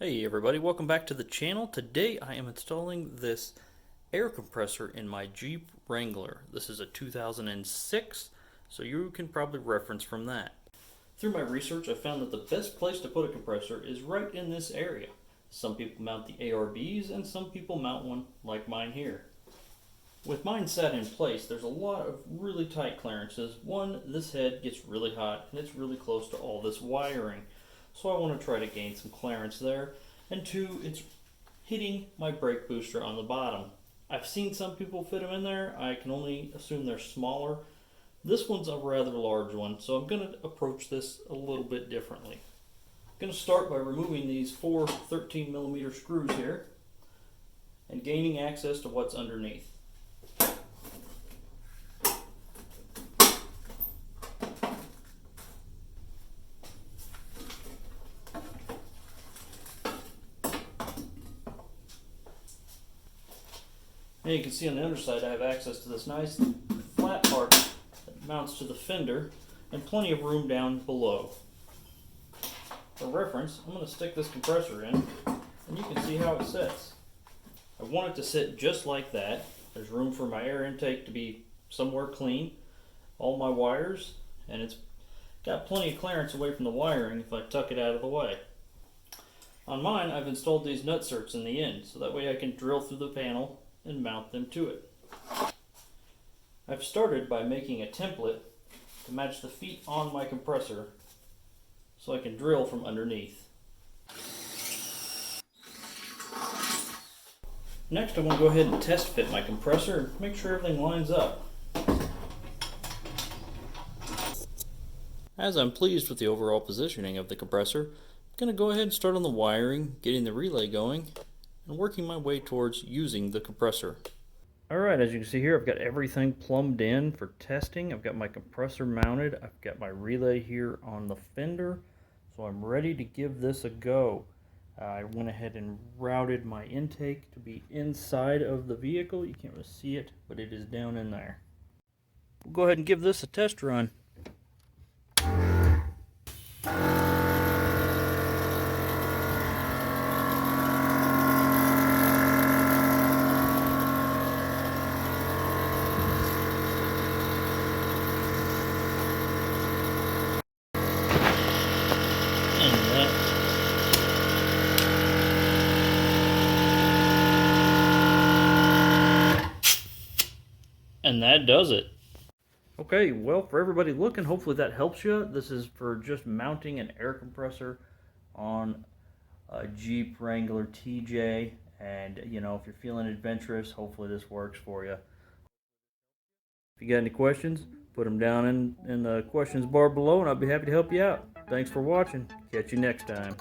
Hey everybody, welcome back to the channel. Today I am installing this air compressor in my Jeep Wrangler. This is a 2006, so you can probably reference from that. Through my research, I found that the best place to put a compressor is right in this area. Some people mount the ARBs and some people mount one like mine here. With mine set in place, there's a lot of really tight clearances. One, this head gets really hot and it's really close to all this wiring. So I want to try to gain some clearance there. And two, it's hitting my brake booster on the bottom. I've seen some people fit them in there. I can only assume they're smaller. This one's a rather large one, so I'm going to approach this a little bit differently. I'm going to start by removing these four 13mm screws here and gaining access to what's underneath. And you can see on the underside I have access to this nice flat part that mounts to the fender and plenty of room down below. For reference, I'm going to stick this compressor in and you can see how it sits. I want it to sit just like that. There's room for my air intake to be somewhere clean, all my wires, and it's got plenty of clearance away from the wiring if I tuck it out of the way. On mine, I've installed these nutserts in the end, so that way I can drill through the panel and mount them to it. I've started by making a template to match the feet on my compressor so I can drill from underneath. Next, I want to go ahead and test fit my compressor and make sure everything lines up. As I'm pleased with the overall positioning of the compressor, I'm going to go ahead and start on the wiring, getting the relay going, and working my way towards using the compressor. Alright, as you can see here, I've got everything plumbed in for testing. I've got my compressor mounted. I've got my relay here on the fender, so I'm ready to give this a go. I went ahead and routed my intake to be inside of the vehicle. You can't really see it, but it is down in there. We'll go ahead and give this a test run. And that does it. Okay, well, for everybody looking, hopefully that helps you. This is for just mounting an air compressor on a Jeep Wrangler TJ. And, you know, if you're feeling adventurous, hopefully this works for you. If you got any questions, put them down in the questions bar below, and I'll be happy to help you out. Thanks for watching. Catch you next time.